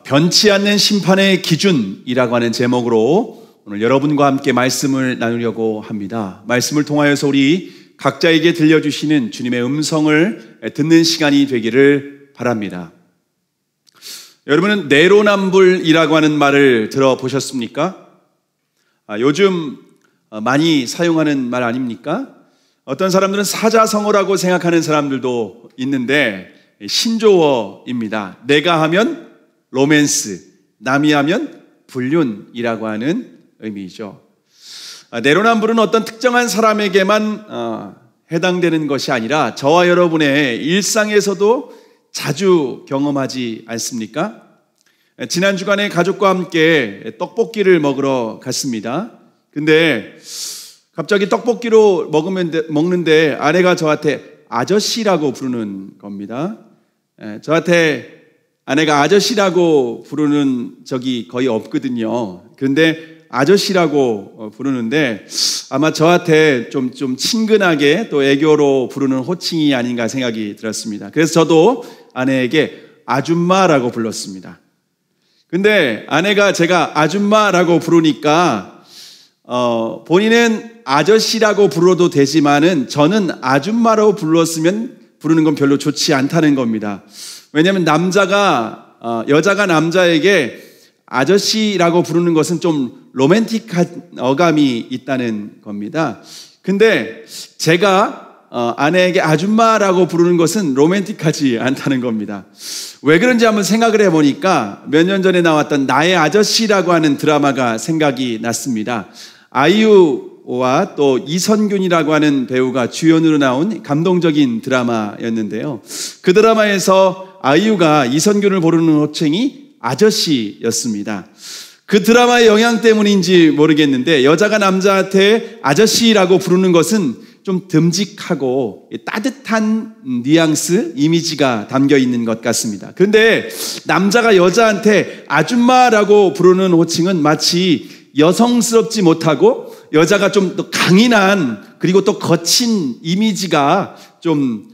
변치 않는 심판의 기준이라고 하는 제목으로 오늘 여러분과 함께 말씀을 나누려고 합니다. 말씀을 통하여서 우리 각자에게 들려주시는 주님의 음성을 듣는 시간이 되기를 바랍니다. 여러분은 내로남불이라고 하는 말을 들어보셨습니까? 요즘 많이 사용하는 말 아닙니까? 어떤 사람들은 사자성어라고 생각하는 사람들도 있는데 신조어입니다. 내가 하면 로맨스, 남이 하면 불륜이라고 하는 의미죠. 내로남불은 어떤 특정한 사람에게만 해당되는 것이 아니라 저와 여러분의 일상에서도 자주 경험하지 않습니까? 지난 주간에 가족과 함께 떡볶이를 먹으러 갔습니다. 근데 갑자기 떡볶이로 먹는데 아내가 저한테 아저씨라고 부르는 겁니다. 저한테 아내가 아저씨라고 부르는 적이 거의 없거든요. 그런데 아저씨라고 부르는데 아마 저한테 좀 친근하게 또 애교로 부르는 호칭이 아닌가 생각이 들었습니다. 그래서 저도 아내에게 아줌마라고 불렀습니다. 근데 아내가 제가 아줌마라고 부르니까 본인은 아저씨라고 불러도 되지만은 저는 아줌마라고 부르는 건 별로 좋지 않다는 겁니다. 왜냐하면 여자가 남자에게 아저씨라고 부르는 것은 좀 로맨틱한 어감이 있다는 겁니다. 근데 제가 아내에게 아줌마라고 부르는 것은 로맨틱하지 않다는 겁니다. 왜 그런지 한번 생각을 해보니까 몇 년 전에 나왔던 나의 아저씨라고 하는 드라마가 생각이 났습니다. 아이유와 또 이선균이라고 하는 배우가 주연으로 나온 감동적인 드라마였는데요. 그 드라마에서 아이유가 이선균을 부르는 호칭이 아저씨였습니다. 그 드라마의 영향 때문인지 모르겠는데 여자가 남자한테 아저씨라고 부르는 것은 좀 듬직하고 따뜻한 뉘앙스, 이미지가 담겨 있는 것 같습니다. 그런데 남자가 여자한테 아줌마라고 부르는 호칭은 마치 여성스럽지 못하고 여자가 좀 더 강인한 그리고 또 거친 이미지가 좀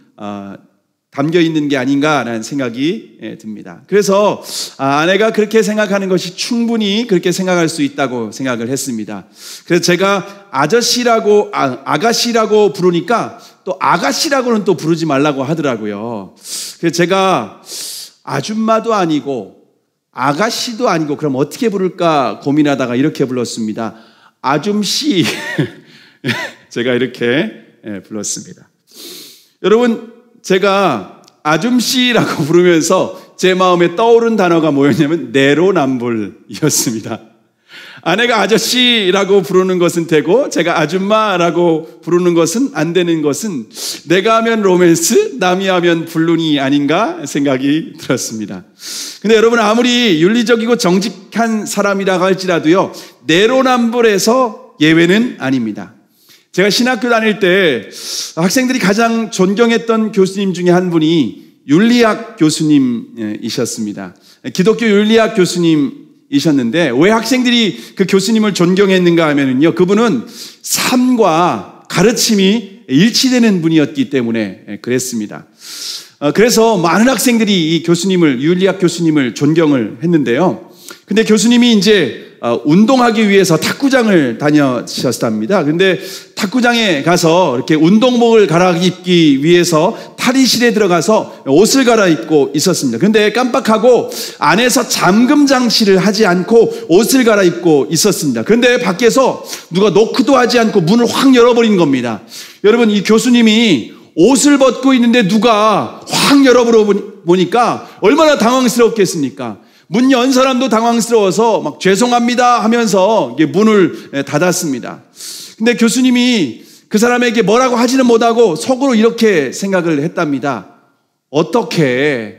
담겨 있는 게 아닌가라는 생각이 듭니다. 그래서 아내가 그렇게 생각하는 것이 충분히 그렇게 생각할 수 있다고 생각을 했습니다. 그래서 제가 아가씨라고 부르니까 또 아가씨라고는 또 부르지 말라고 하더라고요. 그래서 제가 아줌마도 아니고 아가씨도 아니고 그럼 어떻게 부를까 고민하다가 이렇게 불렀습니다. 아줌씨. 제가 이렇게 불렀습니다. 여러분, 제가 아줌씨라고 부르면서 제 마음에 떠오른 단어가 뭐였냐면 내로남불이었습니다. 아내가 아저씨라고 부르는 것은 되고 제가 아줌마라고 부르는 것은 안 되는 것은 내가 하면 로맨스, 남이 하면 불륜이 아닌가 생각이 들었습니다. 근데 여러분 아무리 윤리적이고 정직한 사람이라고 할지라도요 내로남불에서 예외는 아닙니다. 제가 신학교 다닐 때 학생들이 가장 존경했던 교수님 중에 한 분이 윤리학 교수님이셨습니다. 기독교 윤리학 교수님이셨는데 왜 학생들이 그 교수님을 존경했는가 하면은요, 그분은 삶과 가르침이 일치되는 분이었기 때문에 그랬습니다. 그래서 많은 학생들이 이 윤리학 교수님을 존경을 했는데요. 근데 교수님이 이제 운동하기 위해서 탁구장을 다녀셨답니다. 근데 탁구장에 가서 이렇게 운동복을 갈아입기 위해서 탈의실에 들어가서 옷을 갈아입고 있었습니다. 근데 깜빡하고 안에서 잠금 장치를 하지 않고 옷을 갈아입고 있었습니다. 그런데 밖에서 누가 노크도 하지 않고 문을 확 열어버린 겁니다. 여러분, 이 교수님이 옷을 벗고 있는데 누가 확 열어보니까 얼마나 당황스럽겠습니까? 문 연 사람도 당황스러워서 막 죄송합니다 하면서 문을 닫았습니다. 근데 교수님이 그 사람에게 뭐라고 하지는 못하고 속으로 이렇게 생각을 했답니다. 어떻게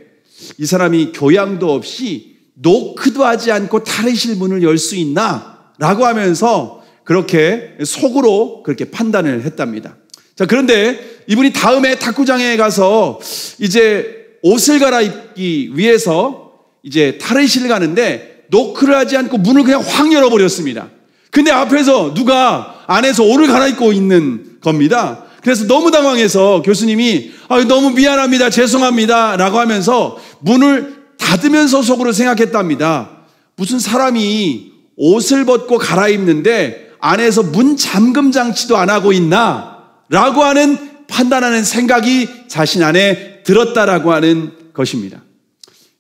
이 사람이 교양도 없이 노크도 하지 않고 탈의실 문을 열 수 있나? 라고 하면서 그렇게 속으로 그렇게 판단을 했답니다. 자, 그런데 이분이 다음에 탁구장에 가서 이제 옷을 갈아입기 위해서 이제 탈의실을 가는데 노크를 하지 않고 문을 그냥 확 열어버렸습니다. 근데 앞에서 누가 안에서 옷을 갈아입고 있는 겁니다. 그래서 너무 당황해서 교수님이 너무 미안합니다, 죄송합니다 라고 하면서 문을 닫으면서 속으로 생각했답니다. 무슨 사람이 옷을 벗고 갈아입는데 안에서 문 잠금 장치도 안 하고 있나? 라고 하는 판단하는 생각이 자신 안에 들었다라고 하는 것입니다.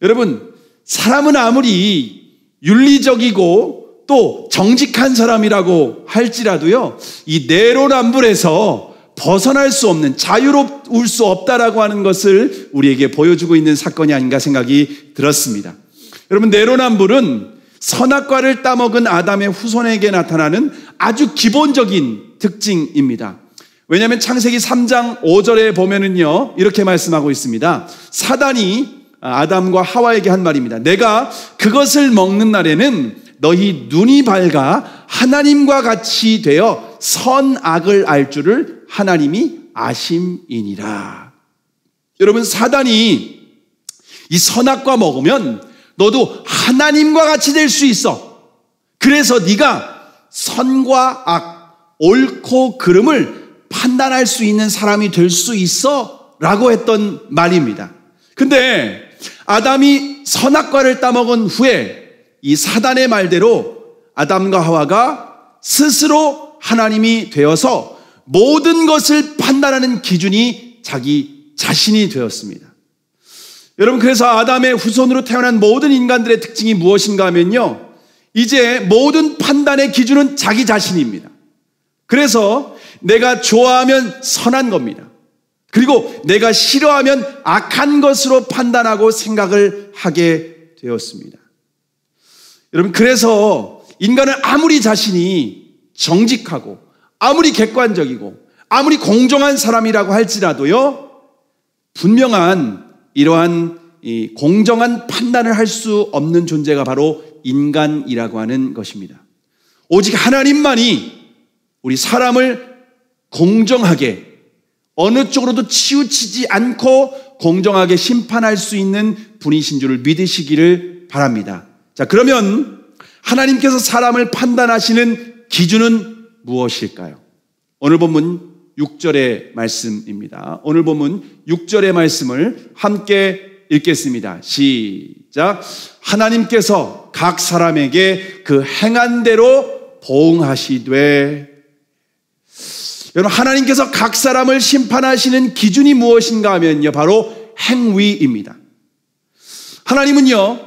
여러분, 사람은 아무리 윤리적이고 또 정직한 사람이라고 할지라도요, 이 내로남불에서 벗어날 수 없는, 자유로울 수 없다라고 하는 것을 우리에게 보여주고 있는 사건이 아닌가 생각이 들었습니다. 여러분, 내로남불은 선악과를 따먹은 아담의 후손에게 나타나는 아주 기본적인 특징입니다. 왜냐하면 창세기 3장 5절에 보면은요, 이렇게 말씀하고 있습니다. 사단이 아담과 하와에게 한 말입니다. 내가 그것을 먹는 날에는 너희 눈이 밝아 하나님과 같이 되어 선악을 알 줄을 하나님이 아심이니라. 여러분, 사단이 이 선악과 먹으면 너도 하나님과 같이 될 수 있어. 그래서 네가 선과 악, 옳고 그름을 판단할 수 있는 사람이 될 수 있어 라고 했던 말입니다. 근데 아담이 선악과를 따먹은 후에 이 사단의 말대로 아담과 하와가 스스로 하나님이 되어서 모든 것을 판단하는 기준이 자기 자신이 되었습니다. 여러분, 그래서 아담의 후손으로 태어난 모든 인간들의 특징이 무엇인가 하면요, 이제 모든 판단의 기준은 자기 자신입니다. 그래서 내가 좋아하면 선한 겁니다. 그리고 내가 싫어하면 악한 것으로 판단하고 생각을 하게 되었습니다. 여러분, 그래서 인간은 아무리 자신이 정직하고 아무리 객관적이고 아무리 공정한 사람이라고 할지라도요, 분명한 이러한 이 공정한 판단을 할 수 없는 존재가 바로 인간이라고 하는 것입니다. 오직 하나님만이 우리 사람을 공정하게, 어느 쪽으로도 치우치지 않고 공정하게 심판할 수 있는 분이신 줄을 믿으시기를 바랍니다. 자, 그러면 하나님께서 사람을 판단하시는 기준은 무엇일까요? 오늘 본문 6절의 말씀입니다. 오늘 본문 6절의 말씀을 함께 읽겠습니다. 시작. 하나님께서 각 사람에게 그 행한 대로 보응하시되. 여러분, 하나님께서 각 사람을 심판하시는 기준이 무엇인가 하면요, 바로 행위입니다. 하나님은요,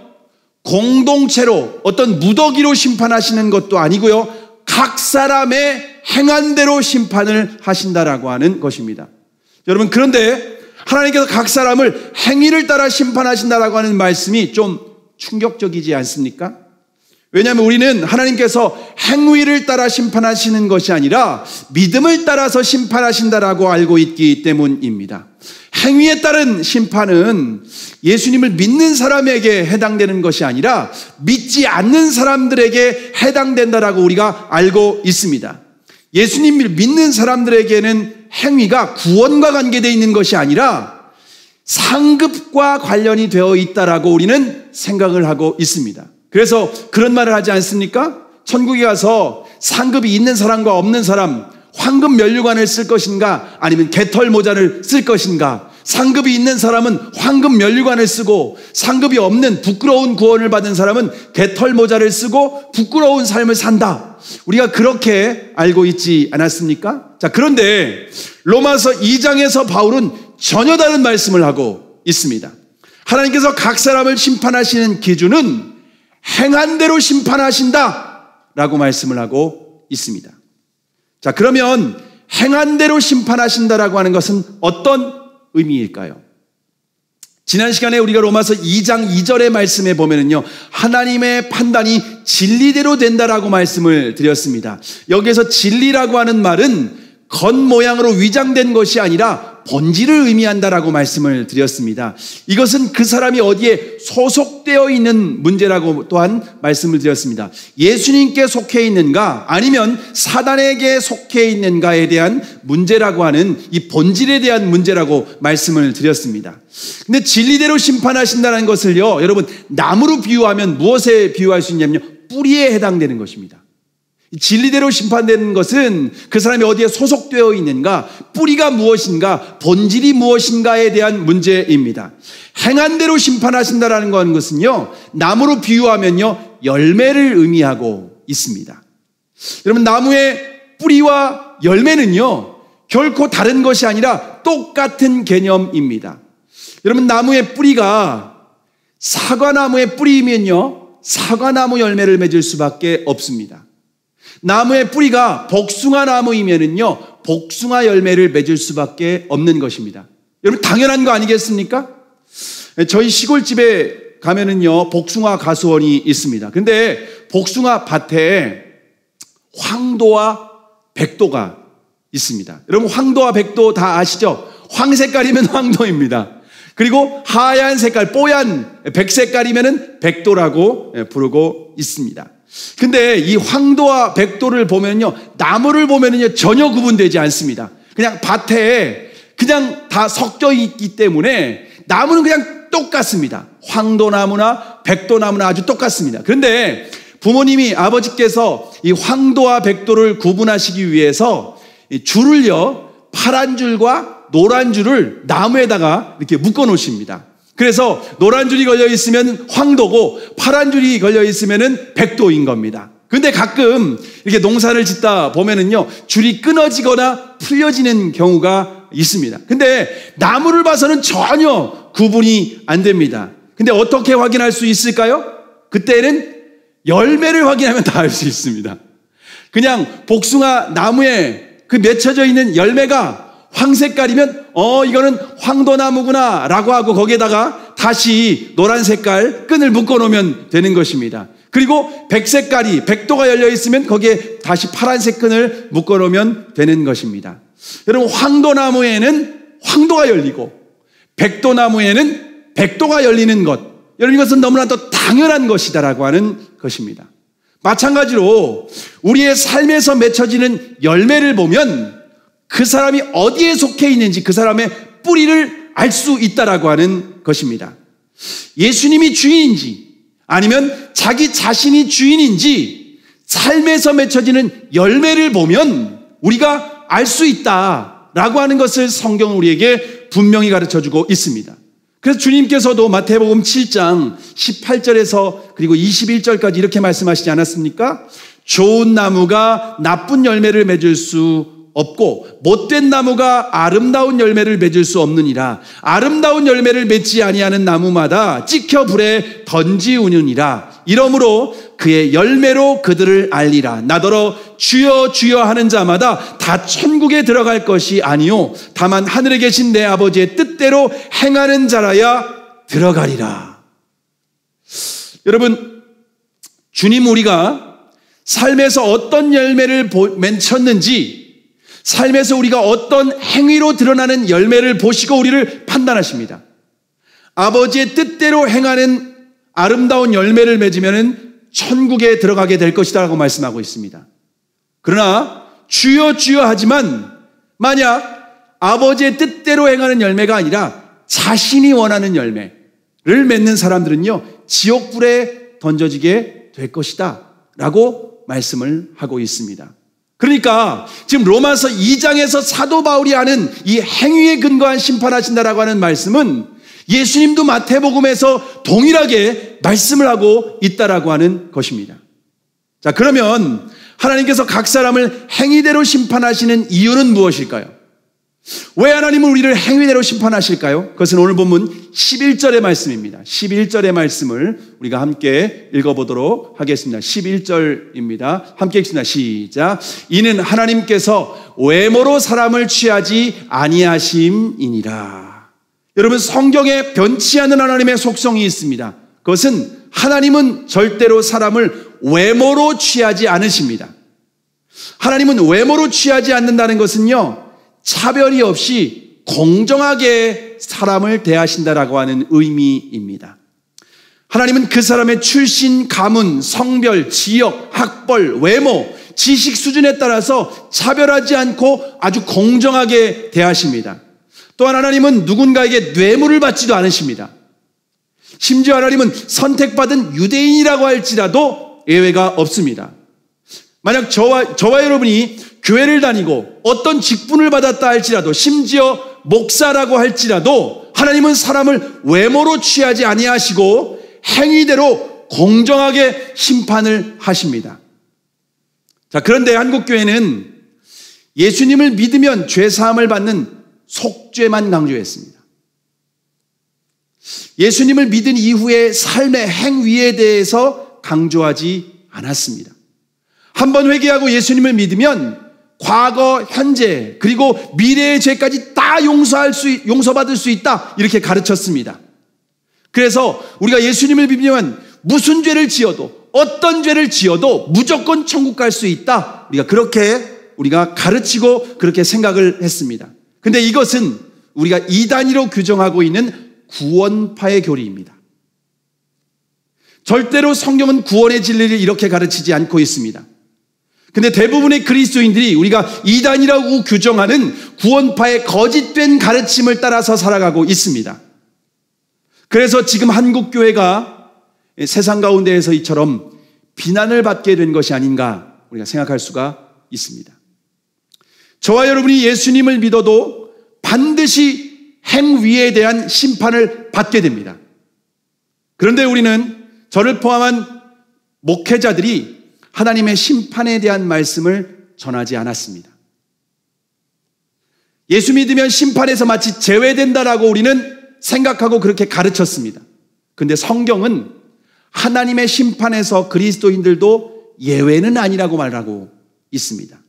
공동체로 어떤 무더기로 심판하시는 것도 아니고요, 각 사람의 행한 대로 심판을 하신다라고 하는 것입니다. 여러분, 그런데 하나님께서 각 사람을 행위를 따라 심판하신다라고 하는 말씀이 좀 충격적이지 않습니까? 왜냐하면 우리는 하나님께서 행위를 따라 심판하시는 것이 아니라 믿음을 따라서 심판하신다라고 알고 있기 때문입니다. 행위에 따른 심판은 예수님을 믿는 사람에게 해당되는 것이 아니라 믿지 않는 사람들에게 해당된다라고 우리가 알고 있습니다. 예수님을 믿는 사람들에게는 행위가 구원과 관계되어 있는 것이 아니라 상급과 관련이 되어 있다라고 우리는 생각을 하고 있습니다. 그래서 그런 말을 하지 않습니까? 천국에 가서 상급이 있는 사람과 없는 사람, 황금 면류관을 쓸 것인가 아니면 개털 모자를 쓸 것인가? 상급이 있는 사람은 황금 면류관을 쓰고 상급이 없는 부끄러운 구원을 받은 사람은 개털 모자를 쓰고 부끄러운 삶을 산다. 우리가 그렇게 알고 있지 않았습니까? 자, 그런데 로마서 2장에서 바울은 전혀 다른 말씀을 하고 있습니다. 하나님께서 각 사람을 심판하시는 기준은 행한 대로 심판하신다 라고 말씀을 하고 있습니다. 자, 그러면 행한 대로 심판하신다라고 하는 것은 어떤 의미일까요? 지난 시간에 우리가 로마서 2장 2절의 말씀에 보면은요, 하나님의 판단이 진리대로 된다라고 말씀을 드렸습니다. 여기에서 진리라고 하는 말은 겉모양으로 위장된 것이 아니라 본질을 의미한다라고 말씀을 드렸습니다. 이것은 그 사람이 어디에 소속되어 있는 문제라고 또한 말씀을 드렸습니다. 예수님께 속해 있는가 아니면 사단에게 속해 있는가에 대한 문제라고 하는 이 본질에 대한 문제라고 말씀을 드렸습니다. 근데 진리대로 심판하신다는 것을요, 여러분, 나무로 비유하면 무엇에 비유할 수 있냐면요, 뿌리에 해당되는 것입니다. 진리대로 심판되는 것은 그 사람이 어디에 소속되어 있는가, 뿌리가 무엇인가, 본질이 무엇인가에 대한 문제입니다. 행한 대로 심판하신다라는 것은요, 나무로 비유하면요, 열매를 의미하고 있습니다. 여러분, 나무의 뿌리와 열매는요, 결코 다른 것이 아니라 똑같은 개념입니다. 여러분, 나무의 뿌리가 사과나무의 뿌리이면요, 사과나무 열매를 맺을 수밖에 없습니다. 나무의 뿌리가 복숭아나무이면은요, 복숭아 열매를 맺을 수밖에 없는 것입니다. 여러분, 당연한 거 아니겠습니까? 저희 시골집에 가면은요, 복숭아 가수원이 있습니다. 근데 복숭아 밭에 황도와 백도가 있습니다. 여러분, 황도와 백도 다 아시죠? 황색깔이면 황도입니다. 그리고 하얀 색깔, 뽀얀 백색깔이면은 백도라고 부르고 있습니다. 근데 이 황도와 백도를 보면요, 나무를 보면은요, 전혀 구분되지 않습니다. 그냥 밭에 그냥 다 섞여 있기 때문에 나무는 그냥 똑같습니다. 황도나무나 백도나무나 아주 똑같습니다. 그런데 부모님이, 아버지께서 이 황도와 백도를 구분하시기 위해서 줄을요, 파란 줄과 노란 줄을 나무에다가 이렇게 묶어 놓으십니다. 그래서 노란 줄이 걸려 있으면 황도고 파란 줄이 걸려 있으면은 백도인 겁니다. 근데 가끔 이렇게 농사를 짓다 보면은요, 줄이 끊어지거나 풀려지는 경우가 있습니다. 근데 나무를 봐서는 전혀 구분이 안 됩니다. 근데 어떻게 확인할 수 있을까요? 그때는 열매를 확인하면 다 알 수 있습니다. 그냥 복숭아 나무에 그 맺혀져 있는 열매가 황색깔이면 이거는 황도나무구나 라고 하고 거기에다가 다시 노란 색깔 끈을 묶어 놓으면 되는 것입니다. 그리고 백색깔이 백도가 열려 있으면 거기에 다시 파란색 끈을 묶어 놓으면 되는 것입니다. 여러분, 황도나무에는 황도가 열리고 백도나무에는 백도가 열리는 것, 여러분, 이것은 너무나도 당연한 것이다라고 하는 것입니다. 마찬가지로 우리의 삶에서 맺혀지는 열매를 보면 그 사람이 어디에 속해 있는지, 그 사람의 뿌리를 알 수 있다라고 하는 것입니다. 예수님이 주인인지 아니면 자기 자신이 주인인지 삶에서 맺혀지는 열매를 보면 우리가 알 수 있다라고 하는 것을 성경은 우리에게 분명히 가르쳐주고 있습니다. 그래서 주님께서도 마태복음 7장 18절에서 그리고 21절까지 이렇게 말씀하시지 않았습니까? 좋은 나무가 나쁜 열매를 맺을 수 없고 못된 나무가 아름다운 열매를 맺을 수 없느니라. 아름다운 열매를 맺지 아니하는 나무마다 찍혀 불에 던지우느니라. 이러므로 그의 열매로 그들을 알리라. 나더러 주여 주여 하는 자마다 다 천국에 들어갈 것이 아니요 다만 하늘에 계신 내 아버지의 뜻대로 행하는 자라야 들어가리라. 여러분, 주님, 우리가 삶에서 어떤 열매를 맺혔는지, 삶에서 우리가 어떤 행위로 드러나는 열매를 보시고 우리를 판단하십니다. 아버지의 뜻대로 행하는 아름다운 열매를 맺으면 천국에 들어가게 될 것이다 라고 말씀하고 있습니다. 그러나 주여 주여 하지만 만약 아버지의 뜻대로 행하는 열매가 아니라 자신이 원하는 열매를 맺는 사람들은요, 지옥불에 던져지게 될 것이다 라고 말씀을 하고 있습니다. 그러니까 지금 로마서 2장에서 사도 바울이 하는 이 행위에 근거한 심판하신다라고 하는 말씀은 예수님도 마태복음에서 동일하게 말씀을 하고 있다라고 하는 것입니다. 자, 그러면 하나님께서 각 사람을 행위대로 심판하시는 이유는 무엇일까요? 왜 하나님은 우리를 행위대로 심판하실까요? 그것은 오늘 본문 11절의 말씀입니다. 11절의 말씀을 우리가 함께 읽어보도록 하겠습니다. 11절입니다. 함께 읽습니다. 시작. 이는 하나님께서 외모로 사람을 취하지 아니하심이니라. 여러분, 성경에 변치 않는 하나님의 속성이 있습니다. 그것은 하나님은 절대로 사람을 외모로 취하지 않으십니다. 하나님은 외모로 취하지 않는다는 것은요, 차별이 없이 공정하게 사람을 대하신다라고 하는 의미입니다. 하나님은 그 사람의 출신, 가문, 성별, 지역, 학벌, 외모, 지식 수준에 따라서 차별하지 않고 아주 공정하게 대하십니다. 또한 하나님은 누군가에게 뇌물을 받지도 않으십니다. 심지어 하나님은 선택받은 유대인이라고 할지라도 예외가 없습니다. 만약 저와 여러분이 교회를 다니고 어떤 직분을 받았다 할지라도, 심지어 목사라고 할지라도, 하나님은 사람을 외모로 취하지 아니하시고 행위대로 공정하게 심판을 하십니다. 자, 그런데 한국교회는 예수님을 믿으면 죄사함을 받는 속죄만 강조했습니다. 예수님을 믿은 이후의 삶의 행위에 대해서 강조하지 않았습니다. 한번 회개하고 예수님을 믿으면 과거, 현재, 그리고 미래의 죄까지 다 용서받을 수 있다, 이렇게 가르쳤습니다. 그래서 우리가 예수님을 믿으면 무슨 죄를 지어도, 어떤 죄를 지어도 무조건 천국 갈 수 있다, 우리가 가르치고 그렇게 생각을 했습니다. 근데 이것은 우리가 이단위로 규정하고 있는 구원파의 교리입니다. 절대로 성경은 구원의 진리를 이렇게 가르치지 않고 있습니다. 근데 대부분의 그리스도인들이 우리가 이단이라고 규정하는 구원파의 거짓된 가르침을 따라서 살아가고 있습니다. 그래서 지금 한국교회가 세상 가운데에서 이처럼 비난을 받게 된 것이 아닌가 우리가 생각할 수가 있습니다. 저와 여러분이 예수님을 믿어도 반드시 행위에 대한 심판을 받게 됩니다. 그런데 우리는, 저를 포함한 목회자들이 하나님의 심판에 대한 말씀을 전하지 않았습니다. 예수 믿으면 심판에서 마치 제외된다라고 우리는 생각하고 그렇게 가르쳤습니다. 그런데 성경은 하나님의 심판에서 그리스도인들도 예외는 아니라고 말하고 있습니다.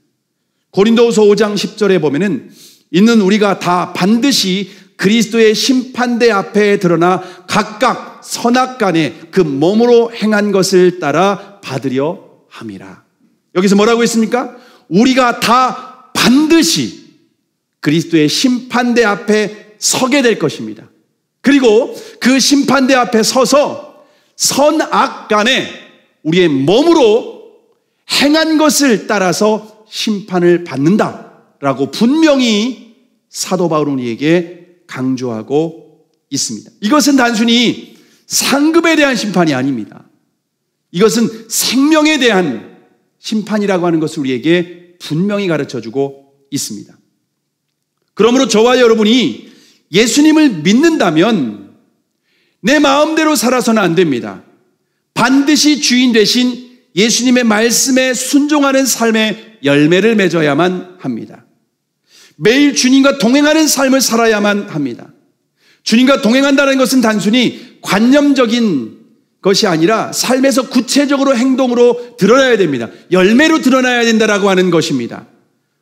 고린도후서 5장 10절에 보면은, 있는 우리가 다 반드시 그리스도의 심판대 앞에 드러나 각각 선악간에 그 몸으로 행한 것을 따라 받으려 함이라. 여기서 뭐라고 했습니까? 우리가 다 반드시 그리스도의 심판대 앞에 서게 될 것입니다. 그리고 그 심판대 앞에 서서 선악간에 우리의 몸으로 행한 것을 따라서 심판을 받는다라고 분명히 사도 바울은 우리에게 강조하고 있습니다. 이것은 단순히 상급에 대한 심판이 아닙니다. 이것은 생명에 대한 심판이라고 하는 것을 우리에게 분명히 가르쳐주고 있습니다. 그러므로 저와 여러분이 예수님을 믿는다면 내 마음대로 살아서는 안 됩니다. 반드시 주인 되신 예수님의 말씀에 순종하는 삶의 열매를 맺어야만 합니다. 매일 주님과 동행하는 삶을 살아야만 합니다. 주님과 동행한다는 것은 단순히 관념적인 것이 아니라 삶에서 구체적으로 행동으로 드러나야 됩니다. 열매로 드러나야 된다라고 하는 것입니다.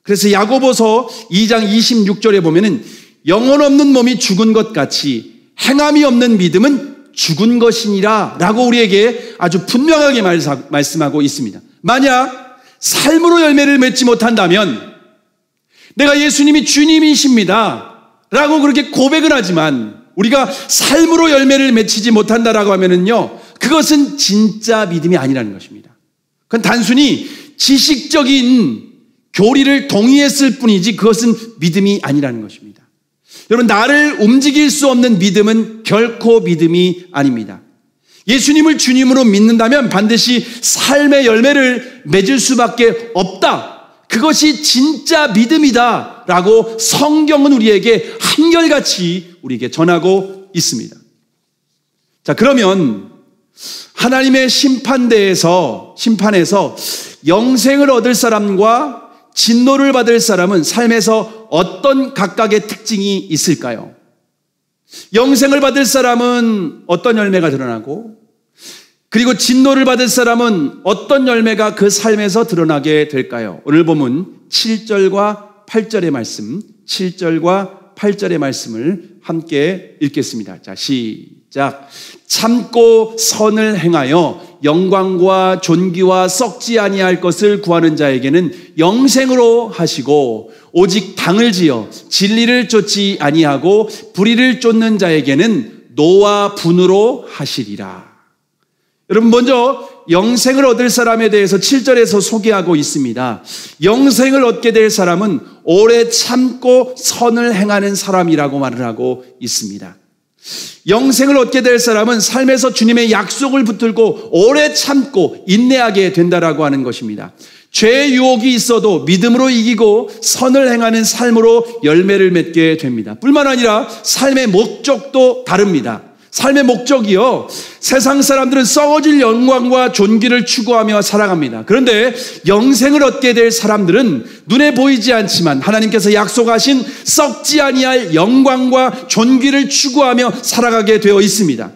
그래서 야고보서 2장 26절에 보면은, 영혼 없는 몸이 죽은 것 같이 행함이 없는 믿음은 죽은 것이니라 라고 우리에게 아주 분명하게 말씀하고 있습니다. 만약 삶으로 열매를 맺지 못한다면, 내가 예수님이 주님이십니다 라고 그렇게 고백을 하지만 우리가 삶으로 열매를 맺히지 못한다라고 하면은요, 그것은 진짜 믿음이 아니라는 것입니다. 그건 단순히 지식적인 교리를 동의했을 뿐이지 그것은 믿음이 아니라는 것입니다. 여러분, 나를 움직일 수 없는 믿음은 결코 믿음이 아닙니다. 예수님을 주님으로 믿는다면 반드시 삶의 열매를 맺을 수밖에 없다. 그것이 진짜 믿음이다 라고 성경은 우리에게 한결같이 우리에게 전하고 있습니다. 자, 그러면 하나님의 심판에서 영생을 얻을 사람과 진노를 받을 사람은 삶에서 어떤 각각의 특징이 있을까요? 영생을 받을 사람은 어떤 열매가 드러나고, 그리고 진노를 받을 사람은 어떤 열매가 그 삶에서 드러나게 될까요? 오늘 본문 7절과 8절의 말씀, 7절과 8절의 말씀을 함께 읽겠습니다. 자, 시작. 참고 선을 행하여 영광과 존귀와 썩지 아니할 것을 구하는 자에게는 영생으로 하시고, 오직 당을 지어 진리를 쫓지 아니하고 불의를 쫓는 자에게는 노와 분으로 하시리라. 여러분, 먼저 영생을 얻을 사람에 대해서 7절에서 소개하고 있습니다. 영생을 얻게 될 사람은 오래 참고 선을 행하는 사람이라고 말을 하고 있습니다. 영생을 얻게 될 사람은 삶에서 주님의 약속을 붙들고 오래 참고 인내하게 된다라고 하는 것입니다. 죄의 유혹이 있어도 믿음으로 이기고 선을 행하는 삶으로 열매를 맺게 됩니다. 뿐만 아니라 삶의 목적도 다릅니다. 삶의 목적이요, 세상 사람들은 썩어질 영광과 존귀를 추구하며 살아갑니다. 그런데 영생을 얻게 될 사람들은 눈에 보이지 않지만 하나님께서 약속하신 썩지 아니할 영광과 존귀를 추구하며 살아가게 되어 있습니다.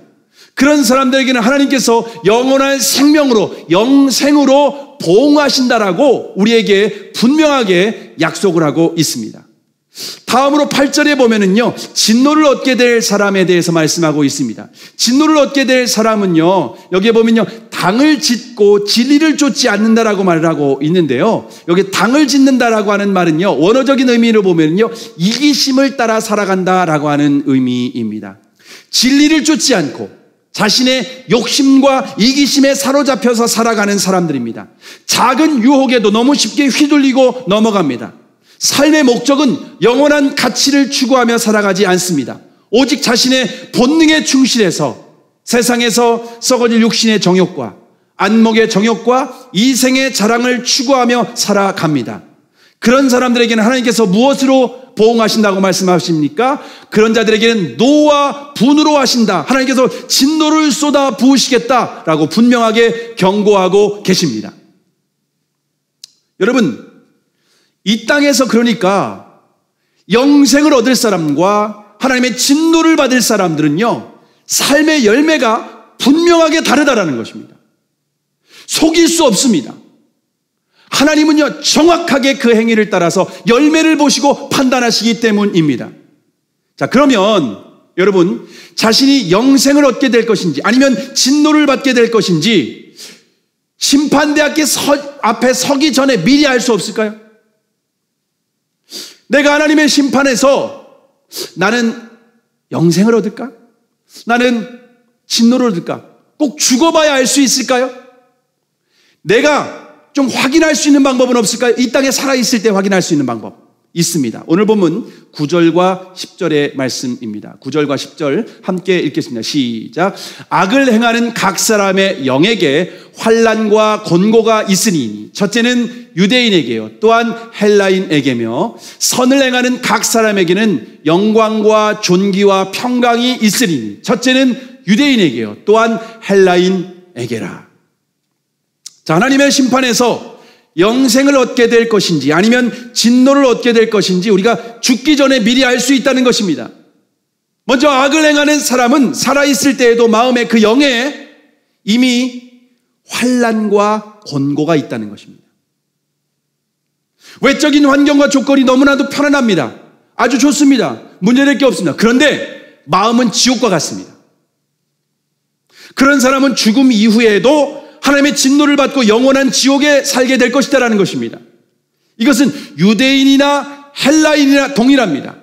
그런 사람들에게는 하나님께서 영원한 생명으로, 영생으로 보응하신다라고 우리에게 분명하게 약속을 하고 있습니다. 다음으로 8절에 보면은요, 진노를 얻게 될 사람에 대해서 말씀하고 있습니다. 진노를 얻게 될 사람은요, 여기에 보면요, 당을 짓고 진리를 쫓지 않는다라고 말을 하고 있는데요, 여기 당을 짓는다라고 하는 말은요, 원어적인 의미를 보면요, 이기심을 따라 살아간다라고 하는 의미입니다. 진리를 쫓지 않고 자신의 욕심과 이기심에 사로잡혀서 살아가는 사람들입니다. 작은 유혹에도 너무 쉽게 휘둘리고 넘어갑니다. 삶의 목적은 영원한 가치를 추구하며 살아가지 않습니다. 오직 자신의 본능에 충실해서 세상에서 썩어질 육신의 정욕과 안목의 정욕과 이생의 자랑을 추구하며 살아갑니다. 그런 사람들에게는 하나님께서 무엇으로 보응하신다고 말씀하십니까? 그런 자들에게는 노와 분으로 하신다. 하나님께서 진노를 쏟아 부으시겠다라고 분명하게 경고하고 계십니다. 여러분, 이 땅에서 그러니까 영생을 얻을 사람과 하나님의 진노를 받을 사람들은요, 삶의 열매가 분명하게 다르다라는 것입니다. 속일 수 없습니다. 하나님은요, 정확하게 그 행위를 따라서 열매를 보시고 판단하시기 때문입니다. 자, 그러면 여러분, 자신이 영생을 얻게 될 것인지 아니면 진노를 받게 될 것인지 심판대 앞에 서기 전에 미리 알 수 없을까요? 내가 하나님의 심판에서 나는 영생을 얻을까? 나는 진노를 얻을까? 꼭 죽어봐야 알 수 있을까요? 내가 좀 확인할 수 있는 방법은 없을까요? 이 땅에 살아있을 때 확인할 수 있는 방법 있습니다. 오늘 본문 9절과 10절의 말씀입니다. 9절과 10절 함께 읽겠습니다. 시작. 악을 행하는 각 사람의 영에게 환난과 곤고가 있으니 첫째는 유대인에게요, 또한 헬라인에게며 선을 행하는 각 사람에게는 영광과 존귀와 평강이 있으니 첫째는 유대인에게요, 또한 헬라인에게라. 자, 하나님의 심판에서 영생을 얻게 될 것인지 아니면 진노를 얻게 될 것인지 우리가 죽기 전에 미리 알 수 있다는 것입니다. 먼저 악을 행하는 사람은 살아있을 때에도 마음의 그 영에 이미 환난과 곤고가 있다는 것입니다. 외적인 환경과 조건이 너무나도 편안합니다. 아주 좋습니다. 문제될 게 없습니다. 그런데 마음은 지옥과 같습니다. 그런 사람은 죽음 이후에도 하나님의 진노를 받고 영원한 지옥에 살게 될 것이다라는 것입니다. 이것은 유대인이나 헬라인이나 동일합니다.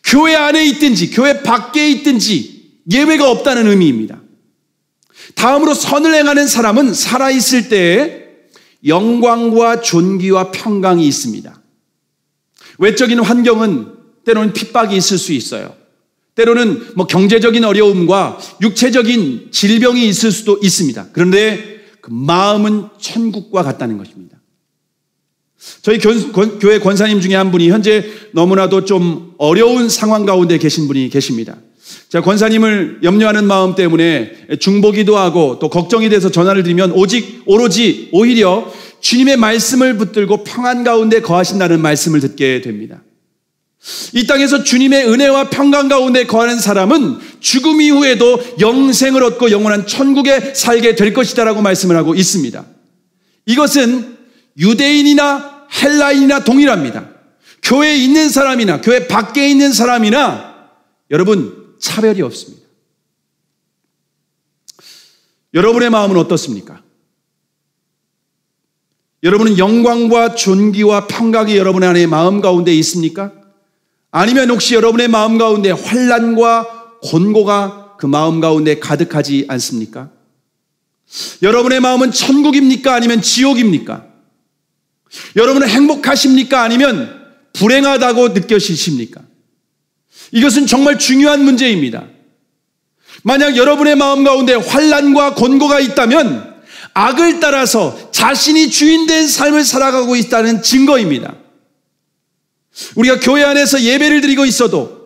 교회 안에 있든지 교회 밖에 있든지 예외가 없다는 의미입니다. 다음으로 선을 행하는 사람은 살아있을 때에 영광과 존귀와 평강이 있습니다. 외적인 환경은 때로는 핍박이 있을 수 있어요. 때로는 경제적인 어려움과 육체적인 질병이 있을 수도 있습니다. 그런데 그 마음은 천국과 같다는 것입니다. 저희 교회 권사님 중에 한 분이 현재 너무나도 좀 어려운 상황 가운데 계신 분이 계십니다. 제가 권사님을 염려하는 마음 때문에 중보기도 하고 또 걱정이 돼서 전화를 드리면 오로지 오히려 주님의 말씀을 붙들고 평안 가운데 거하신다는 말씀을 듣게 됩니다. 이 땅에서 주님의 은혜와 평강 가운데 거하는 사람은 죽음 이후에도 영생을 얻고 영원한 천국에 살게 될 것이다라고 말씀을 하고 있습니다. 이것은 유대인이나 헬라인이나 동일합니다. 교회에 있는 사람이나 교회 밖에 있는 사람이나 여러분 차별이 없습니다. 여러분의 마음은 어떻습니까? 여러분은 영광과 존귀와 평강이 여러분의 안에 마음 가운데 있습니까? 아니면 혹시 여러분의 마음 가운데 환난과 곤고가 그 마음 가운데 가득하지 않습니까? 여러분의 마음은 천국입니까? 아니면 지옥입니까? 여러분은 행복하십니까? 아니면 불행하다고 느껴지십니까? 이것은 정말 중요한 문제입니다. 만약 여러분의 마음 가운데 환난과 곤고가 있다면 악을 따라서 자신이 주인된 삶을 살아가고 있다는 증거입니다. 우리가 교회 안에서 예배를 드리고 있어도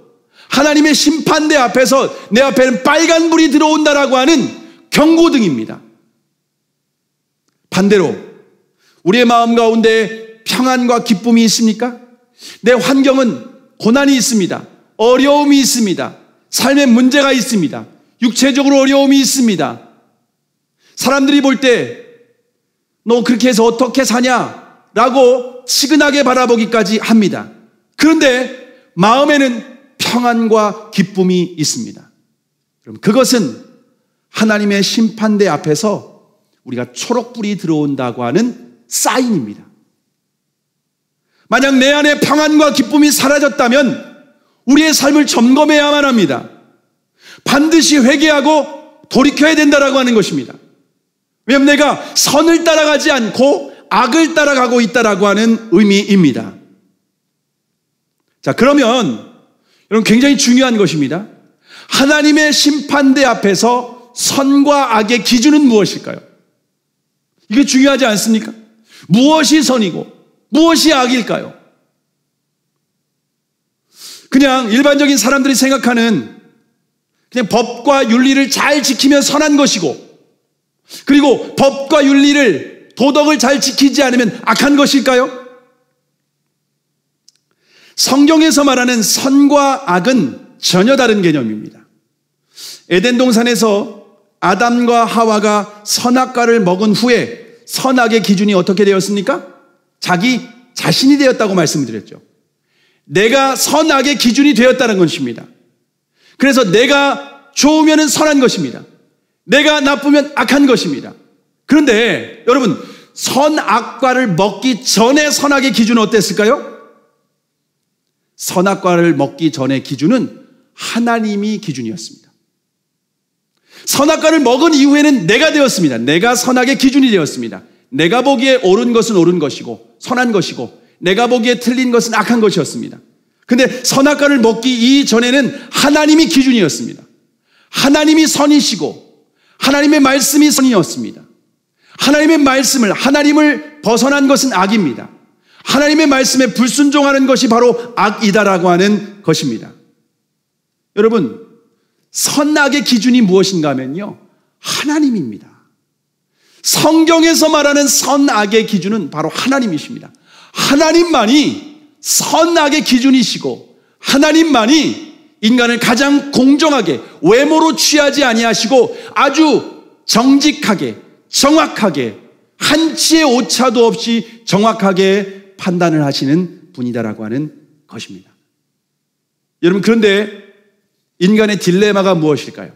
하나님의 심판대 앞에서 내 앞에는 빨간불이 들어온다라고 하는 경고등입니다. 반대로 우리의 마음 가운데 평안과 기쁨이 있습니까? 내 환경은 고난이 있습니다. 어려움이 있습니다. 삶에 문제가 있습니다. 육체적으로 어려움이 있습니다. 사람들이 볼 때 너 그렇게 해서 어떻게 사냐? 라고 치근하게 바라보기까지 합니다. 그런데 마음에는 평안과 기쁨이 있습니다. 그럼 그것은 하나님의 심판대 앞에서 우리가 초록불이 들어온다고 하는 사인입니다. 만약 내 안에 평안과 기쁨이 사라졌다면 우리의 삶을 점검해야만 합니다. 반드시 회개하고 돌이켜야 된다라고 하는 것입니다. 왜냐하면 내가 선을 따라가지 않고 악을 따라가고 있다라고 하는 의미입니다. 자, 그러면 여러분 굉장히 중요한 것입니다. 하나님의 심판대 앞에서 선과 악의 기준은 무엇일까요? 이게 중요하지 않습니까? 무엇이 선이고 무엇이 악일까요? 그냥 일반적인 사람들이 생각하는 그냥 법과 윤리를 잘 지키면 선한 것이고, 그리고 법과 윤리를, 도덕을 잘 지키지 않으면 악한 것일까요? 성경에서 말하는 선과 악은 전혀 다른 개념입니다. 에덴 동산에서 아담과 하와가 선악과를 먹은 후에 선악의 기준이 어떻게 되었습니까? 자기 자신이 되었다고 말씀드렸죠. 내가 선악의 기준이 되었다는 것입니다. 그래서 내가 좋으면 선한 것입니다. 내가 나쁘면 악한 것입니다. 그런데 여러분, 선악과를 먹기 전에 선악의 기준은 어땠을까요? 선악과를 먹기 전의 기준은 하나님이 기준이었습니다. 선악과를 먹은 이후에는 내가 되었습니다. 내가 선악의 기준이 되었습니다. 내가 보기에 옳은 것은 옳은 것이고 선한 것이고, 내가 보기에 틀린 것은 악한 것이었습니다. 근데 선악과를 먹기 이전에는 하나님이 기준이었습니다. 하나님이 선이시고 하나님의 말씀이 선이었습니다. 하나님의 말씀을, 하나님을 벗어난 것은 악입니다. 하나님의 말씀에 불순종하는 것이 바로 악이다라고 하는 것입니다. 여러분, 선악의 기준이 무엇인가 하면요, 하나님입니다. 성경에서 말하는 선악의 기준은 바로 하나님이십니다. 하나님만이 선악의 기준이시고, 하나님만이 인간을 가장 공정하게, 외모로 취하지 아니하시고 아주 정직하게, 정확하게, 한치의 오차도 없이 정확하게 판단을 하시는 분이다라고 하는 것입니다. 여러분, 그런데 인간의 딜레마가 무엇일까요?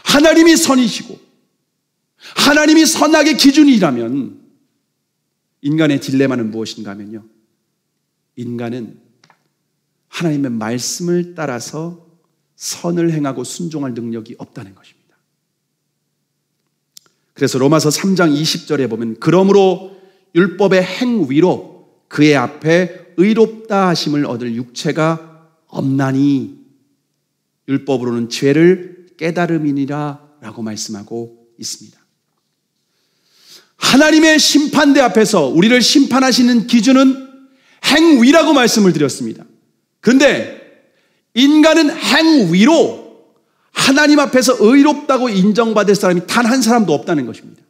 하나님이 선이시고 하나님이 선악의 기준이라면 인간의 딜레마는 무엇인가 하면요, 인간은 하나님의 말씀을 따라서 선을 행하고 순종할 능력이 없다는 것입니다. 그래서 로마서 3장 20절에 보면, 그러므로 율법의 행위로 그의 앞에 의롭다 하심을 얻을 육체가 없나니 율법으로는 죄를 깨달음이니라 라고 말씀하고 있습니다. 하나님의 심판대 앞에서 우리를 심판하시는 기준은 행위라고 말씀을 드렸습니다. 그런데 인간은 행위로 하나님 앞에서 의롭다고 인정받을 사람이 단 한 사람도 없다는 것입니다.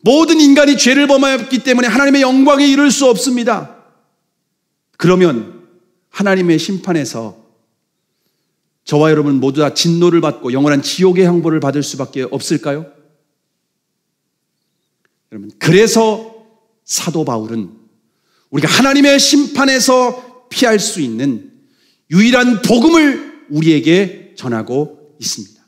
모든 인간이 죄를 범하였기 때문에 하나님의 영광에 이를 수 없습니다. 그러면 하나님의 심판에서 저와 여러분 모두 다 진노를 받고 영원한 지옥의 형벌을 받을 수밖에 없을까요? 여러분, 그래서 사도 바울은 우리가 하나님의 심판에서 피할 수 있는 유일한 복음을 우리에게 전하고 있습니다.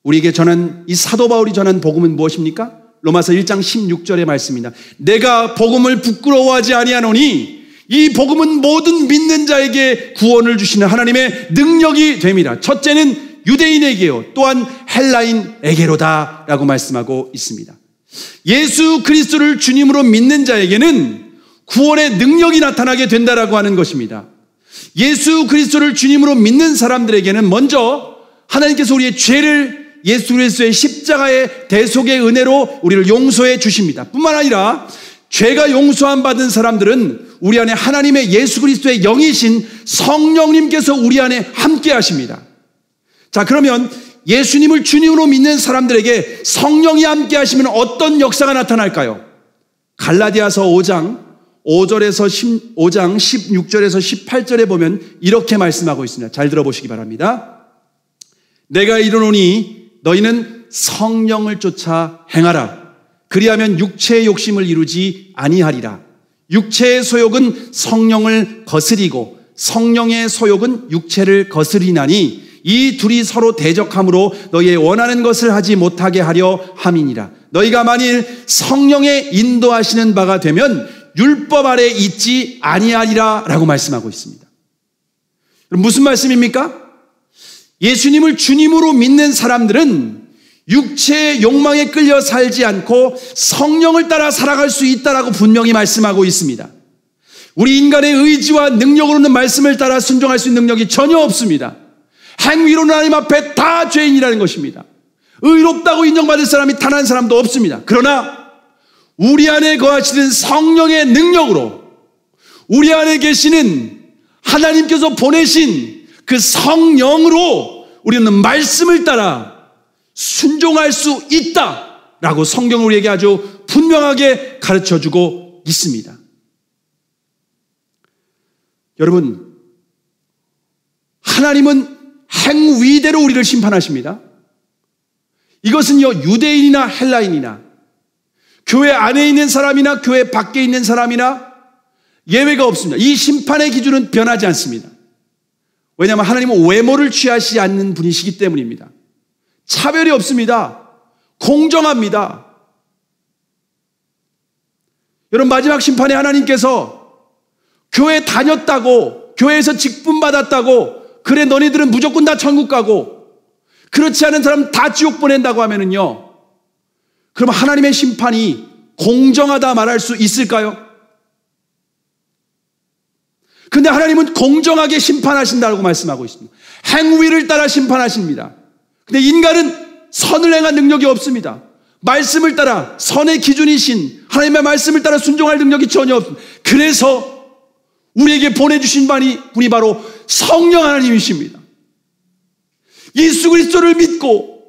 우리에게 전한, 이 사도 바울이 전한 복음은 무엇입니까? 로마서 1장 16절의 말씀입니다. 내가 복음을 부끄러워하지 아니하노니 이 복음은 모든 믿는 자에게 구원을 주시는 하나님의 능력이 됩니다. 첫째는 유대인에게요, 또한 헬라인에게로다 라고 말씀하고 있습니다. 예수 그리스도를 주님으로 믿는 자에게는 구원의 능력이 나타나게 된다라고 하는 것입니다. 예수 그리스도를 주님으로 믿는 사람들에게는 먼저 하나님께서 우리의 죄를 예수 그리스도의 십자가의 대속의 은혜로 우리를 용서해 주십니다. 뿐만 아니라 죄가 용서함 받은 사람들은 우리 안에 하나님의 예수 그리스도의 영이신 성령님께서 우리 안에 함께 하십니다. 자, 그러면 예수님을 주님으로 믿는 사람들에게 성령이 함께 하시면 어떤 역사가 나타날까요? 갈라디아서 5장 16절에서 18절에 보면 이렇게 말씀하고 있습니다. 잘 들어보시기 바랍니다. 내가 이르노니 너희는 성령을 쫓아 행하라. 그리하면 육체의 욕심을 이루지 아니하리라. 육체의 소욕은 성령을 거스리고 성령의 소욕은 육체를 거스리나니 이 둘이 서로 대적함으로 너희의 원하는 것을 하지 못하게 하려 함이니라. 너희가 만일 성령의 인도하시는 바가 되면 율법 아래 있지 아니하리라 라고 말씀하고 있습니다. 무슨 말씀입니까? 예수님을 주님으로 믿는 사람들은 육체의 욕망에 끌려 살지 않고 성령을 따라 살아갈 수 있다라고 분명히 말씀하고 있습니다. 우리 인간의 의지와 능력으로는 말씀을 따라 순종할 수 있는 능력이 전혀 없습니다. 행위로는 하나님 앞에 다 죄인이라는 것입니다. 의롭다고 인정받을 사람이 단 한 사람도 없습니다. 그러나 우리 안에 거하시는 성령의 능력으로 우리 안에 계시는 하나님께서 보내신 그 성령으로 우리는 말씀을 따라 순종할 수 있다라고 성경은 우리에게 아주 분명하게 가르쳐주고 있습니다. 여러분, 하나님은 행위대로 우리를 심판하십니다. 이것은요, 유대인이나 헬라인이나 교회 안에 있는 사람이나 교회 밖에 있는 사람이나 예외가 없습니다. 이 심판의 기준은 변하지 않습니다. 왜냐하면 하나님은 외모를 취하시지 않는 분이시기 때문입니다. 차별이 없습니다. 공정합니다. 여러분, 마지막 심판에 하나님께서 교회 다녔다고, 교회에서 직분 받았다고, 그래 너희들은 무조건 다 천국 가고 그렇지 않은 사람 다 지옥 보낸다고 하면은요, 그럼 하나님의 심판이 공정하다 말할 수 있을까요? 근데 하나님은 공정하게 심판하신다고 말씀하고 있습니다. 행위를 따라 심판하십니다. 근데 인간은 선을 행한 능력이 없습니다. 말씀을 따라 선의 기준이신 하나님의 말씀을 따라 순종할 능력이 전혀 없습니다. 그래서 우리에게 보내주신 분이 바로 성령 하나님이십니다. 예수 그리스도를 믿고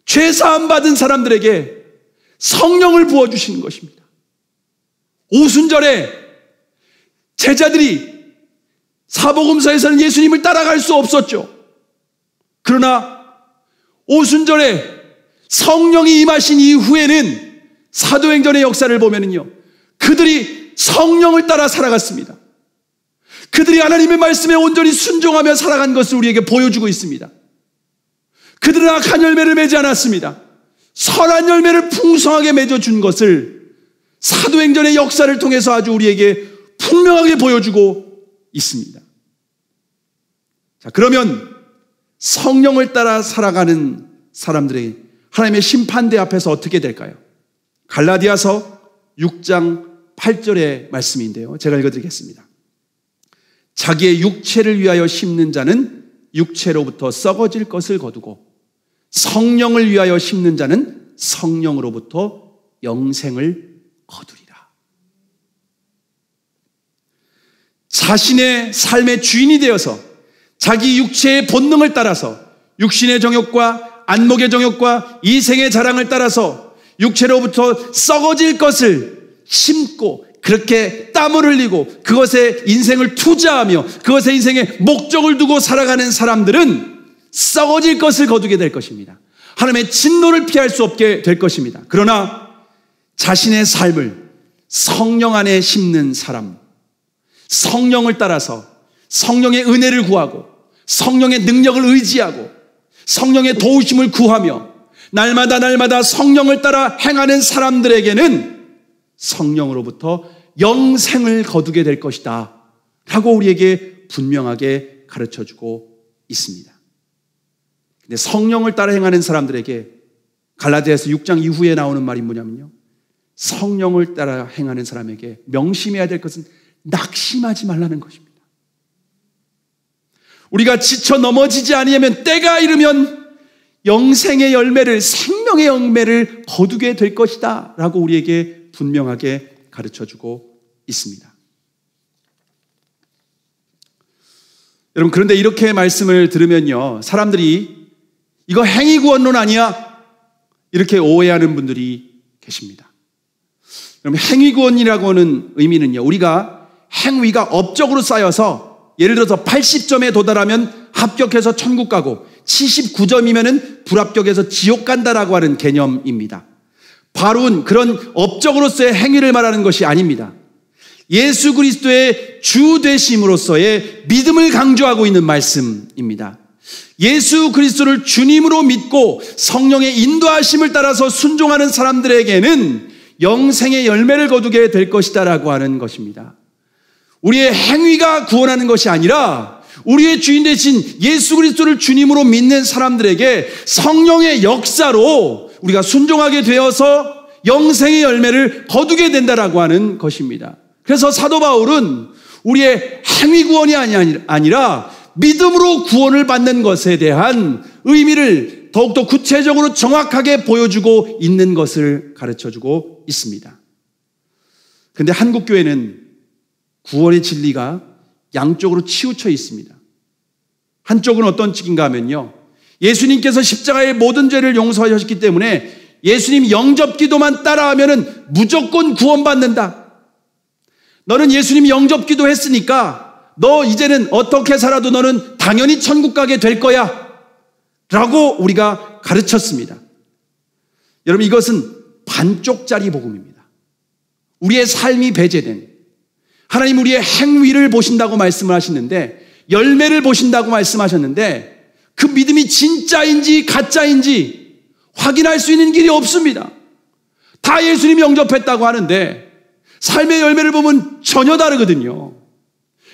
죄 사함 받은 사람들에게 성령을 부어주시는 것입니다. 오순절에 제자들이 사복음서에서는 예수님을 따라갈 수 없었죠. 그러나 오순절에 성령이 임하신 이후에는 사도행전의 역사를 보면은요, 그들이 성령을 따라 살아갔습니다. 그들이 하나님의 말씀에 온전히 순종하며 살아간 것을 우리에게 보여주고 있습니다. 그들은 악한 열매를 맺지 않았습니다. 선한 열매를 풍성하게 맺어준 것을 사도행전의 역사를 통해서 아주 우리에게 분명하게 보여주고 있습니다. 자, 그러면 성령을 따라 살아가는 사람들의 하나님의 심판대 앞에서 어떻게 될까요? 갈라디아서 6장 8절의 말씀인데요, 제가 읽어드리겠습니다. 자기의 육체를 위하여 심는 자는 육체로부터 썩어질 것을 거두고 성령을 위하여 심는 자는 성령으로부터 영생을 거두리라. 자신의 삶의 주인이 되어서 자기 육체의 본능을 따라서 육신의 정욕과 안목의 정욕과 이생의 자랑을 따라서 육체로부터 썩어질 것을 심고 그렇게 땀을 흘리고 그것에 인생을 투자하며 그것에 인생의 목적을 두고 살아가는 사람들은 썩어질 것을 거두게 될 것입니다. 하나님의 진노를 피할 수 없게 될 것입니다. 그러나 자신의 삶을 성령 안에 심는 사람, 성령을 따라서 성령의 은혜를 구하고 성령의 능력을 의지하고 성령의 도우심을 구하며 날마다 성령을 따라 행하는 사람들에게는 성령으로부터 영생을 거두게 될 것이다 라고 우리에게 분명하게 가르쳐주고 있습니다. 근데 성령을 따라 행하는 사람들에게 갈라디아서 6장 이후에 나오는 말이 뭐냐면요, 성령을 따라 행하는 사람에게 명심해야 될 것은 낙심하지 말라는 것입니다. 우리가 지쳐 넘어지지 아니하면 때가 이르면 영생의 열매를, 생명의 열매를 거두게 될 것이다 라고 우리에게 분명하게 가르쳐주고 있습니다. 여러분, 그런데 이렇게 말씀을 들으면요, 사람들이 이거 행위구원론 아니야? 이렇게 오해하는 분들이 계십니다. 그럼 행위구원이라고 하는 의미는요, 우리가 행위가 업적으로 쌓여서 예를 들어서 80점에 도달하면 합격해서 천국 가고 79점이면 불합격해서 지옥 간다라고 하는 개념입니다. 바로는 그런 업적으로서의 행위를 말하는 것이 아닙니다. 예수 그리스도의 주 되심으로서의 믿음을 강조하고 있는 말씀입니다. 예수 그리스도를 주님으로 믿고 성령의 인도하심을 따라서 순종하는 사람들에게는 영생의 열매를 거두게 될 것이다 라고 하는 것입니다. 우리의 행위가 구원하는 것이 아니라 우리의 주인 되신 예수 그리스도를 주님으로 믿는 사람들에게 성령의 역사로 우리가 순종하게 되어서 영생의 열매를 거두게 된다라고 하는 것입니다. 그래서 사도 바울은 우리의 행위 구원이 아니라 믿음으로 구원을 받는 것에 대한 의미를 더욱더 구체적으로 정확하게 보여주고 있는 것을 가르쳐주고 있습니다. 그런데 한국교회는 구원의 진리가 양쪽으로 치우쳐 있습니다. 한쪽은 어떤 측인가 하면요, 예수님께서 십자가의 모든 죄를 용서하셨기 때문에 예수님 영접기도만 따라하면 무조건 구원받는다. 너는 예수님 영접기도 했으니까 너 이제는 어떻게 살아도 너는 당연히 천국 가게 될 거야 라고 우리가 가르쳤습니다. 여러분, 이것은 반쪽짜리 복음입니다. 우리의 삶이 배제된, 하나님 우리의 행위를 보신다고 말씀을 하시는데, 열매를 보신다고 말씀하셨는데 그 믿음이 진짜인지 가짜인지 확인할 수 있는 길이 없습니다. 다 예수님이 영접했다고 하는데 삶의 열매를 보면 전혀 다르거든요.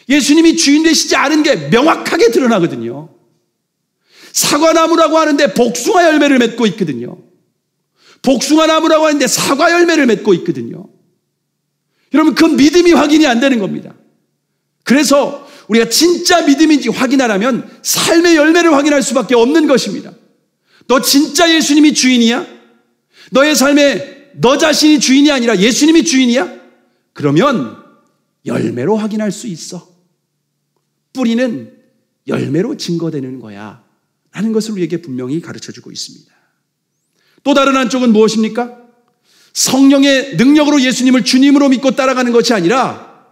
예수님이 주인 되시지 않은 게 명확하게 드러나거든요. 사과나무라고 하는데 복숭아 열매를 맺고 있거든요. 복숭아나무라고 하는데 사과 열매를 맺고 있거든요. 여러분, 그 믿음이 확인이 안 되는 겁니다. 그래서 우리가 진짜 믿음인지 확인하려면 삶의 열매를 확인할 수밖에 없는 것입니다. 너 진짜 예수님이 주인이야? 너의 삶에 너 자신이 주인이 아니라 예수님이 주인이야? 그러면 열매로 확인할 수 있어. 뿌리는 열매로 증거되는 거야 라는 것을 우리에게 분명히 가르쳐주고 있습니다. 또 다른 한쪽은 무엇입니까? 성령의 능력으로 예수님을 주님으로 믿고 따라가는 것이 아니라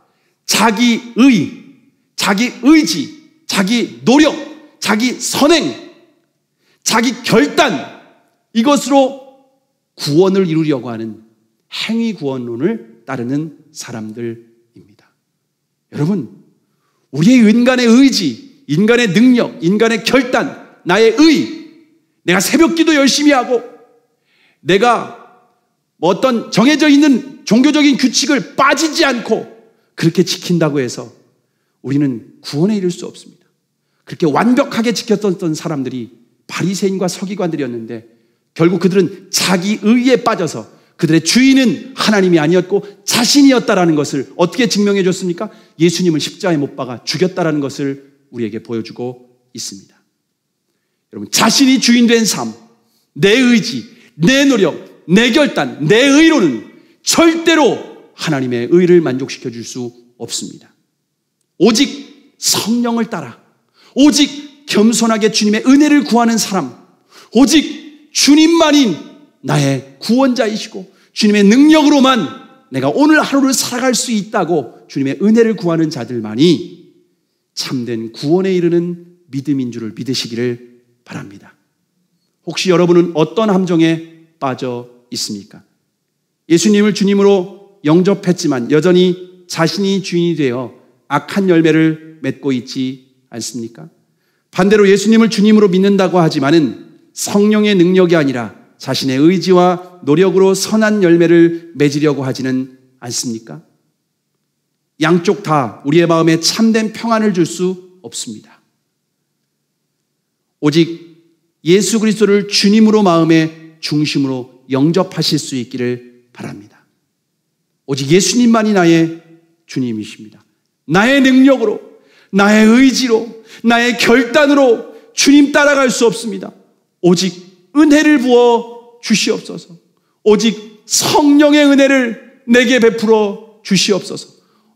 자기의, 자기 의지, 자기 노력, 자기 선행, 자기 결단, 이것으로 구원을 이루려고 하는 행위 구원론을 따르는 사람들입니다. 여러분, 우리의 인간의 의지, 인간의 능력, 인간의 결단, 나의 의, 내가 새벽기도 열심히 하고 내가 어떤 정해져 있는 종교적인 규칙을 빠지지 않고 그렇게 지킨다고 해서 우리는 구원에 이를 수 없습니다. 그렇게 완벽하게 지켰던 사람들이 바리새인과 서기관들이었는데 결국 그들은 자기 의에 빠져서 그들의 주인은 하나님이 아니었고 자신이었다라는 것을 어떻게 증명해 줬습니까? 예수님을 십자가에 못 박아 죽였다라는 것을 우리에게 보여주고 있습니다. 여러분, 자신이 주인 된 삶, 내 의지, 내 노력, 내 결단, 내 의로는 절대로 하나님의 의를 만족시켜 줄 수 없습니다. 오직 성령을 따라, 오직 겸손하게 주님의 은혜를 구하는 사람, 오직 주님만이 나의 구원자이시고 주님의 능력으로만 내가 오늘 하루를 살아갈 수 있다고 주님의 은혜를 구하는 자들만이 참된 구원에 이르는 믿음인 줄을 믿으시기를 바랍니다. 혹시 여러분은 어떤 함정에 빠져 있습니까? 예수님을 주님으로 영접했지만 여전히 자신이 주인이 되어 악한 열매를 맺고 있지 않습니까? 반대로 예수님을 주님으로 믿는다고 하지만은 성령의 능력이 아니라 자신의 의지와 노력으로 선한 열매를 맺으려고 하지는 않습니까? 양쪽 다 우리의 마음에 참된 평안을 줄 수 없습니다. 오직 예수 그리스도를 주님으로 마음의 중심으로 영접하실 수 있기를 바랍니다. 오직 예수님만이 나의 주님이십니다. 나의 능력으로, 나의 의지로, 나의 결단으로 주님 따라갈 수 없습니다. 오직 은혜를 부어 주시옵소서. 오직 성령의 은혜를 내게 베풀어 주시옵소서.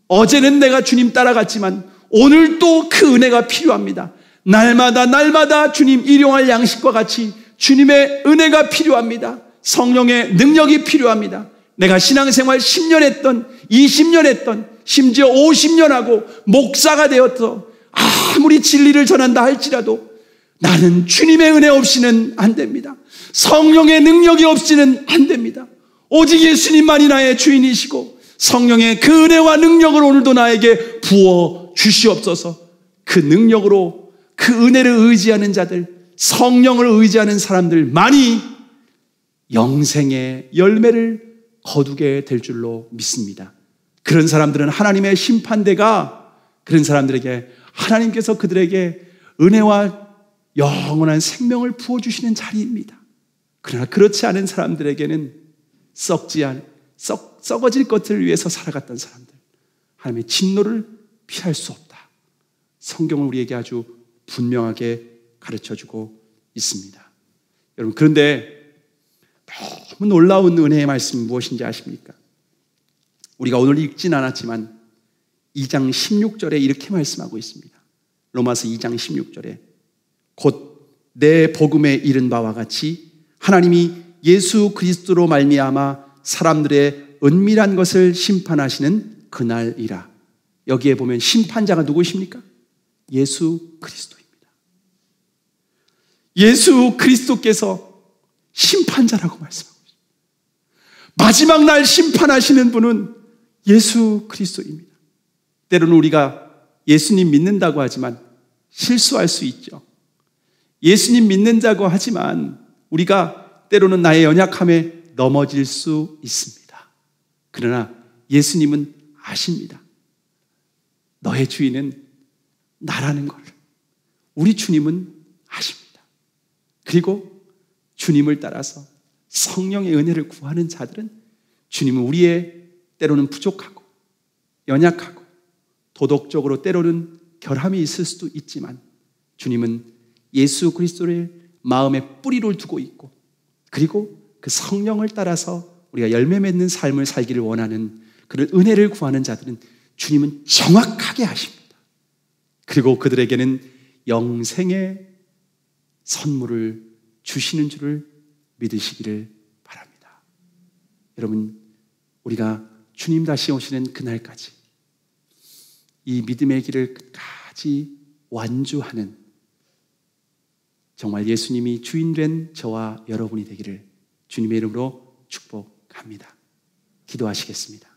어제는 내가 주님 따라갔지만 오늘 또 그 은혜가 필요합니다. 날마다 주님 일용할 양식과 같이 주님의 은혜가 필요합니다. 성령의 능력이 필요합니다. 내가 신앙생활 10년 했던 20년 했던 심지어 50년 하고 목사가 되어서 아무리 진리를 전한다 할지라도 나는 주님의 은혜 없이는 안 됩니다. 성령의 능력이 없이는 안 됩니다. 오직 예수님만이 나의 주인이시고 성령의 그 은혜와 능력을 오늘도 나에게 부어 주시옵소서. 그 능력으로 그 은혜를 의지하는 자들, 성령을 의지하는 사람들 많이 영생의 열매를 거두게 될 줄로 믿습니다. 그런 사람들은 하나님의 심판대가 그런 사람들에게 하나님께서 그들에게 은혜와 영원한 생명을 부어주시는 자리입니다. 그러나 그렇지 않은 사람들에게는 썩어질 것들을 위해서 살아갔던 사람들, 하나님의 진노를 피할 수 없다. 성경은 우리에게 아주 분명하게 가르쳐주고 있습니다. 여러분, 그런데 너무 놀라운 은혜의 말씀이 무엇인지 아십니까? 우리가 오늘 읽진 않았지만 2장 16절에 이렇게 말씀하고 있습니다. 로마서 2장 16절에 곧 내 복음에 이른 바와 같이 하나님이 예수 그리스도로 말미암아 사람들의 은밀한 것을 심판하시는 그날이라. 여기에 보면 심판자가 누구십니까? 예수 그리스도입니다. 예수 그리스도께서 심판자라고 말씀하고 있습니다. 마지막 날 심판하시는 분은 예수 그리스도입니다. 때로는 우리가 예수님 믿는다고 하지만 실수할 수 있죠. 예수님 믿는다고 하지만 우리가 때로는 나의 연약함에 넘어질 수 있습니다. 그러나 예수님은 아십니다. 너의 주인은 나라는 걸 우리 주님은 아십니다. 그리고 주님을 따라서 성령의 은혜를 구하는 자들은 주님은 우리의 때로는 부족하고 연약하고 도덕적으로 때로는 결함이 있을 수도 있지만 주님은 예수 그리스도를 마음의 뿌리를 두고 있고 그리고 그 성령을 따라서 우리가 열매 맺는 삶을 살기를 원하는 그런 은혜를 구하는 자들은 주님은 정확하게 아십니다. 그리고 그들에게는 영생의 선물을 주시는 줄을 믿으시기를 바랍니다. 여러분, 우리가 주님 다시 오시는 그날까지 이 믿음의 길을 끝까지 완주하는 정말 예수님이 주인된 저와 여러분이 되기를 주님의 이름으로 축복합니다. 기도하시겠습니다.